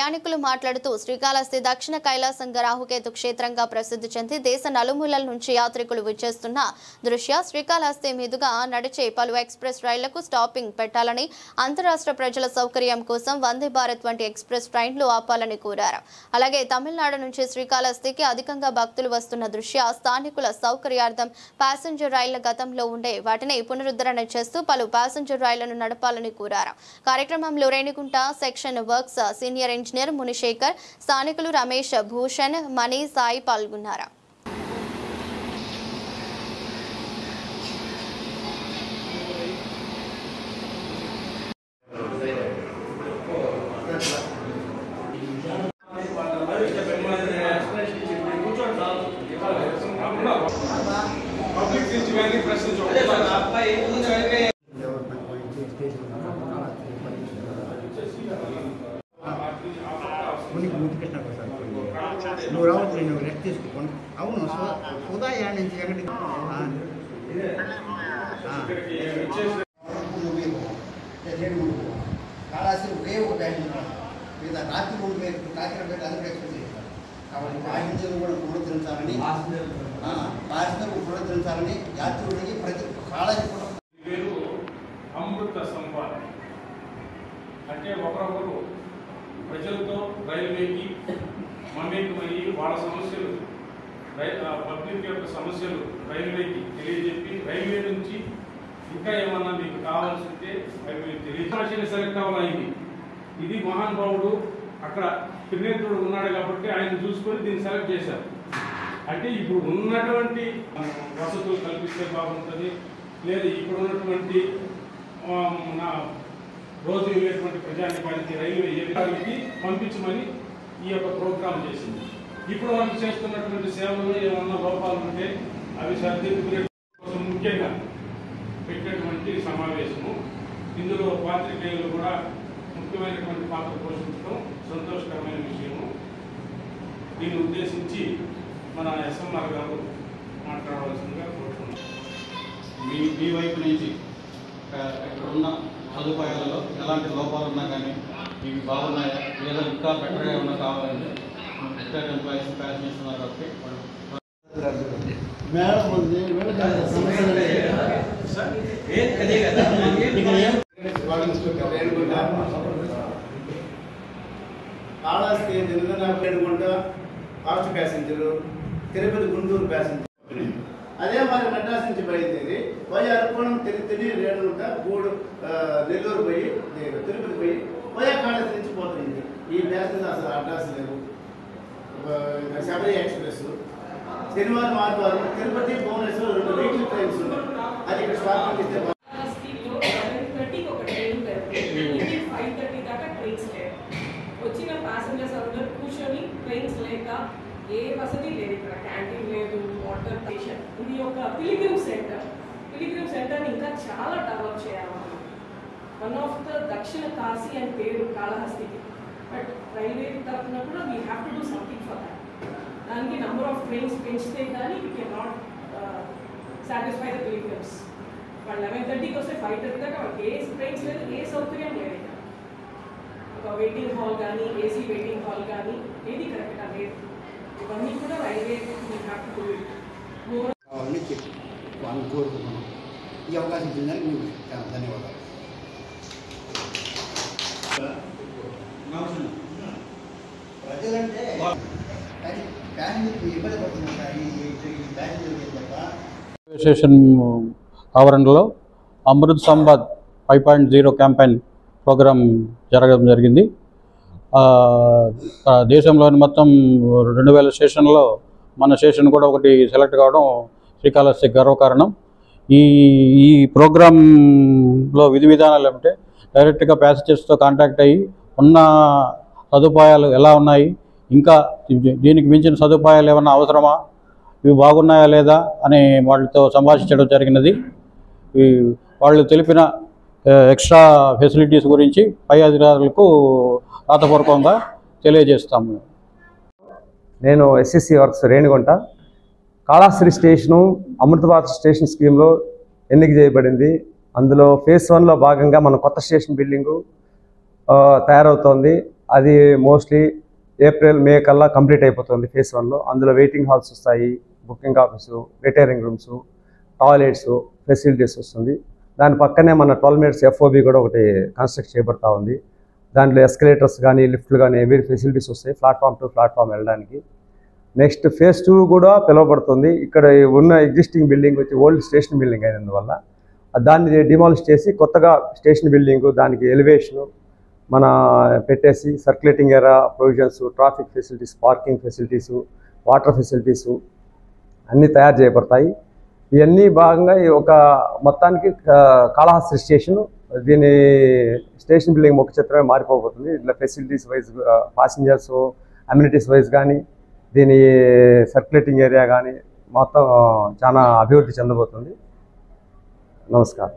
ప్రయాణికులు మాట్లాడుతూ శ్రీకాళహస్తి దక్షిణ కైలాసం రాహుకేతు క్షేత్రంగా ప్రసిద్ధి చెంది దేశ నలుమూలల నుంచి యాత్రికులు విచ్చేస్తున్న దృష్ట్యా శ్రీకాళహస్తి మీదుగా నడిచే పలు ఎక్స్ప్రెస్ రైళ్లకు స్టాపింగ్ పెట్టాలని, అంతరాష్ట్ర ప్రజల సౌకర్యం కోసం వందే భారత్ వంటి ఎక్స్ప్రెస్ ట్రైన్లు ఆపాలని కోరారు. అలాగే తమిళనాడు నుంచి శ్రీకాళహస్తికి అధికంగా భక్తులు వస్తున్న దృష్ట్యా స్థానికుల సౌకర్యార్థం ప్యాసింజర్ రైళ్ల గతంలో ఉండే వాటిని పునరుద్ధరణ చేస్తూ పలు ప్యాసింజర్ రైళ్లను నడపాలని కోరారు. కార్యక్రమంలో Renigunta section works senior engineer Munishekar, స్థానికులు రమేష్, భూషణ్, మణి, సాయి పాల్గొన్నారు. నువ్వు రావచ్చు, నేను రెస్ట్ తీసుకుని. అవును, ఉదయం నుంచి ఎక్కడికి కాళహస్తి ఒకే ఒక టైం లేదా రాత్రి 3 గంటలకు రాత్రి అందరూ ఎక్స్ప్రెస్ చేస్తారు. కాబట్టి ప్యాసింజర్లు కూడా పునరుద్ధరించాలని, పునరుద్ధరించాలని యాత్రికుడికి ప్రతి కాళహస్తి కూడా అమృత సంపాద అంటే ఒకరొకరు ప్రజలతో రైల్వేకి మమేకమయ్యి వాళ్ళ సమస్యలు పబ్లిక్ యొక్క సమస్యలు రైల్వేకి తెలియజెప్పి రైల్వే నుంచి ఇంకా ఏమన్నా మీకు కావాల్సి ఉంటే రైల్వే తెలియజేసి సెలెక్ట్ అవ్వాలి. ఇది మహానుభావుడు అక్కడ త్రినేత్రుడు ఉన్నాడు కాబట్టి ఆయన చూసుకొని దీన్ని సెలెక్ట్ చేశారు. అంటే ఇప్పుడు ఉన్నటువంటి వసతులు కల్పిస్తే బాగుంటుంది, లేదా ఇప్పుడు ఉన్నటువంటి రోజు వెళ్ళేటువంటి ప్రజానికానికి రైల్వే ఏరియాలకి పంపించమని ఈ యొక్క ప్రోగ్రాం చేసింది. ఇప్పుడు మనం చేస్తున్నటువంటి సేవలు ఏమన్నా లోపాలు ఉంటే అవి సరిదిద్దుకునే కోసం ముఖ్యంగా పెట్టినటువంటి సమావేశము. ఇందులో పాత్రికేయులు కూడా ముఖ్యమైనటువంటి పాత్ర పోషించడం సంతోషకరమైన విషయము. దీన్ని ఉద్దేశించి మన ఎస్ఎంఆర్ గారు మాట్లాడవలసిందిగా కోరుతున్నాం. మీ వైపు నుంచి ఇక్కడున్న సదుపాయాలలో ఎలాంటి లోపాలు ఉన్నా కానీ ఇవి బాగున్నాయా లేదా ఇంకా బెటర్గా ఏమన్నా కావాలంటే స్టేట్ ఎంప్లాయీస్ ప్యాసింజర్స్ ఉన్నారు కాబట్టి Kalahasti Renigunta fast passenger, Tirupati Guntur passenger. అదే మరి మెడ్రాస్ నుంచి బయలుదేరి వయా అరకోణం తిరిగి రేణుగుంట నెల్లూరు పోయి తిరుపతి పోయి వయా కాళహస్తి నుంచి పోతుంది. ఈ ప్యాసింజర్ అసలు అడ్రస్ లేవు. శబరి ఎక్స్ప్రెస్ శనివారం ఆదివారం తిరుపతి భువనేశ్వర్ 2 వీక్లీ ట్రైన్స్ ఉన్నాయి. అది ఇక్కడ స్టార్ట్ ఇస్తే వచ్చిన ప్యాసింజర్స్ అందరూ కూర్చొని ట్రైన్స్ లేక ఏ వసతి లేదు. ఇక్కడ క్యాంటీన్ లేదు, వాటర్ స్టేషన్. ఇది ఒక పిలిగ్రిమ్ సెంటర్. పిలిగ్రిమ్ సెంటర్ని ఇంకా చాలా డెవలప్ చేయాలి. వన్ ఆఫ్ ద దక్షిణ కాశీ అని పేరు కాళహస్తికి. బట్ రైల్వే తరఫున కూడా we have to do something for that. దానికి నెంబర్ ఆఫ్ ట్రైన్స్ పెంచితే కానీ we can not satisfy the pilgrims. వాళ్ళు 11:30కి వస్తే 5:30 దాకా వాళ్ళకి ఏ ట్రైన్స్ లేదు, ఏ సౌకర్యం లేదు. ఒక వెయిటింగ్ హాల్ కానీ, ఏసీ వెయిటింగ్ హాల్ కానీ ఏది కరెక్ట్గా లేదు. ఇవన్నీ కూడా రైల్వే కావాలని చెప్పి వాళ్ళని కోరుకుంటున్నాం. ఈ అవకాశం ఇచ్చిందని మీకు ధన్యవాదాలు. ప్రజలంటే ఇబ్బంది పడుతున్నారు. స్టేషన్ ఆవరణలో అమృత్ సంవాద్ 5.0 క్యాంపెయిన్ ప్రోగ్రాం జరగడం జరిగింది. దేశంలోని మొత్తం 2000 స్టేషన్లో మన స్టేషన్ కూడా ఒకటి సెలెక్ట్ కావడం శ్రీకాళహస్తి గర్వకారణం. ఈ ప్రోగ్రాంలో విధి విధానాలు ఏమంటే డైరెక్ట్గా ప్యాసింజర్స్తో కాంటాక్ట్ అయ్యి ఉన్న సదుపాయాలు ఎలా ఉన్నాయి, ఇంకా దీనికి మించిన సదుపాయాలు ఏమన్నా అవసరమా, ఇవి బాగున్నాయా లేదా అని వాళ్ళతో సంభాషించడం జరిగినది. వాళ్ళు తెలిపిన ఎక్స్ట్రా ఫెసిలిటీస్ గురించి పై అధికారులకు రాతపూర్వకంగా తెలియజేస్తాము. నేను SSC works Renigunta. Kalahasti station Amrit Bharat station స్కీమ్లో ఎన్నిక చేయబడింది. అందులో ఫేజ్ 1లో భాగంగా మన కొత్త స్టేషన్ బిల్డింగు తయారవుతోంది. అది మోస్ట్లీ ఏప్రిల్ మే కల్లా కంప్లీట్ అయిపోతుంది ఫేజ్ 1లో. అందులో వెయిటింగ్ హాల్స్ వస్తాయి, booking office, retiring rooms, toilets, facilities వస్తుంది. దాని పక్కనే మన 12 minutes FOB కూడా ఒకటి కన్స్ట్రక్ట్ చేయబడతా ఉంది. దాంట్లో ఎస్కలేటర్స్ కానీ లిఫ్ట్లు కానీ ఎవరి ఫెసిలిటీస్ వస్తాయి ప్లాట్ఫామ్ టు ప్లాట్ఫామ్ వెళ్ళడానికి. నెక్స్ట్ ఫేజ్ 2 కూడా పిలువబడుతుంది. ఇక్కడ ఉన్న ఎగ్జిస్టింగ్ బిల్డింగ్ వచ్చి ఓల్డ్ స్టేషన్ బిల్డింగ్ అయినందువల్ల దాన్ని డిమాలిష్ చేసి కొత్తగా స్టేషన్ బిల్డింగ్, దానికి ఎలివేషను మన పెట్టేసి circulating area provisions, traffic facilities, parking facilities, water facilities అన్నీ తయారు చేయబడతాయి. ఇవన్నీ భాగంగా ఈ ఒక మొత్తానికి కాళహస్తి స్టేషన్ దీని స్టేషన్ బిల్డింగ్ ముఖ చిత్రమే మారిపోబోతుంది. ఇట్లా facilities wise, passengers amenities wise కానీ, దీని సర్క్యులేటింగ్ ఏరియా కానీ మొత్తం చాలా అభివృద్ధి చెందబోతుంది. నమస్కారం.